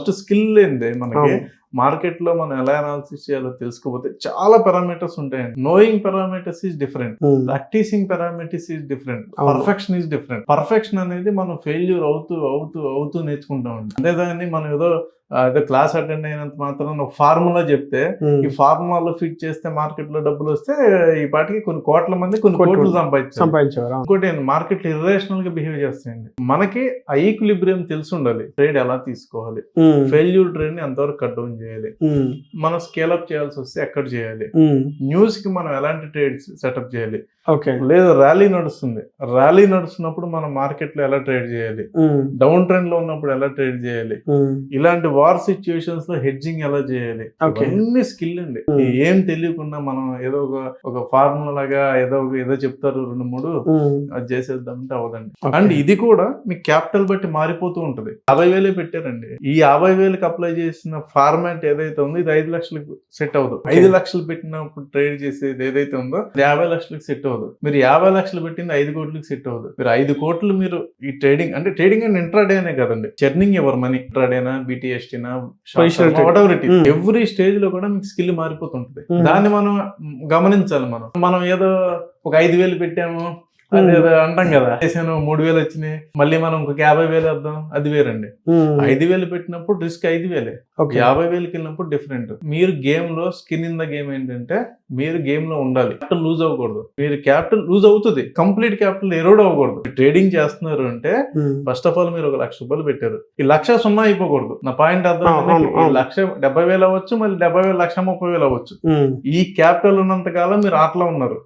First skill లేనిదే మనకి market లో మనం ఎలా అనాలిసిస్ చేయాలో తెలుసుకోకపోతే చాలా పారామీటర్స్ ఉంటాయండి. Knowing parameters is different, practising parameters is different, perfection is different. Perfection అనేది మనం ఫెయిల్యూర్ అవుతూ నేర్చుకుంటామండి. అంతేదాన్ని మనం ఏదో క్లాస్ అటెండ్ అయినంత మాత్రం ఒక ఫార్ములా చెప్తే ఈ ఫార్ములాలో ఫిట్ చేస్తే మార్కెట్ లో డబ్బులు వస్తే ఈ పాటికి కొన్ని కోట్ల మంది కొన్ని కోట్లు సంపాదించారు. ఇంకోటి మార్కెట్ ఇర్రేషనల్ గా బిహేవ్ చేస్తాయండి. మనకి ఈక్విలిబ్రియం తెలిసి ఉండాలి. ట్రేడ్ ఎలా తీసుకోవాలి, ఫెయిల్యూర్ ట్రేడ్ ని ఎంతవరకు కట్ డౌన్ చేయాలి, మనం స్కేల్ అప్ చేయాల్సి వస్తే ఎక్కడ చేయాలి, న్యూస్ కి మనం ఎలాంటి ట్రేడ్స్ సెటప్ చేయాలి, లేదు ర్యాలీ నడుస్తున్నప్పుడు మనం మార్కెట్ లో ఎలా ట్రేడ్ చేయాలి, డౌన్ ట్రెండ్ లో ఉన్నప్పుడు ఎలా ట్రేడ్ చేయాలి, ఇలాంటి వార్ సిచ్యుయేషన్స్ లో హెడ్జింగ్ ఎలా చేయాలి, అన్ని స్కిల్ అండి. ఏం తెలియకుండా మనం ఏదో ఒక ఫార్ములా లాగా ఏదో చెప్తారు 2-3 అది చేసేద్దామంటే అవదండి. అండ్ ఇది కూడా మీ క్యాపిటల్ బట్టి మారిపోతూ ఉంటది. 50,000 పెట్టారండి, ఈ 50,000కి అప్లై చేసిన ఫార్మాట్ ఏదైతే ఉందో ఇది 5 లక్షలకు సెట్ అవ్వదు. 5 లక్షలు పెట్టినప్పుడు ట్రేడ్ చేసేది ఏదైతే ఉందో 50 లక్షలకు సెట్ అవ్వదు. మీరు 50 లక్షలు పెట్టింది 5 కోట్లకి సెట్ అవ్వదు. మీరు 5 కోట్లు మీరు ఈ ట్రేడింగ్ అండ్ ఇంట్రాడే అనే కదండి, చర్నింగ్ ఎవర్ మనీ, ఇంట్రాడేనా BTSTనా whatever it is, every stage లో కూడా మీకు స్కిల్ మారిపోతుంటది. దాన్ని మనం గమనించాలి. మనం ఏదో ఒక 5,000 పెట్టాము అదేదో అంటాం కదా, చేసాను 3,000 వచ్చినాయి మళ్ళీ మనం ఇంకొక 50,000 వేద్దాం, అది వేరండి. 5,000 పెట్టినప్పుడు రిస్క్ 5,000, 50,000కి వెళ్ళినప్పుడు డిఫరెంట్. మీరు గేమ్ లో స్కిన్ ఇన్ ద గేమ్ ఏంటంటే మీరు గేమ్ లో ఉండాలి. క్యాపిటల్ లూజ్ అవ్వకూడదు. మీరు క్యాపిటల్ లూజ్ అవుతుంది, కంప్లీట్ క్యాపిటల్ ఎరోడ్ అవ్వకూడదు. ట్రేడింగ్ చేస్తున్నారు అంటే ఫస్ట్ ఆఫ్ ఆల్ మీరు 1,00,000 రూపాయలు పెట్టారు, ఈ 1,00,000 సున్నా అయిపోకూడదు. నా పాయింట్ అర్థం, 1,70,000 అవ్వచ్చు, మళ్ళీ 70,000 1,30,000 అవ్వచ్చు. ఈ క్యాపిటల్ ఉన్నంత కాలం మీరు ఆటలో ఉన్నారు.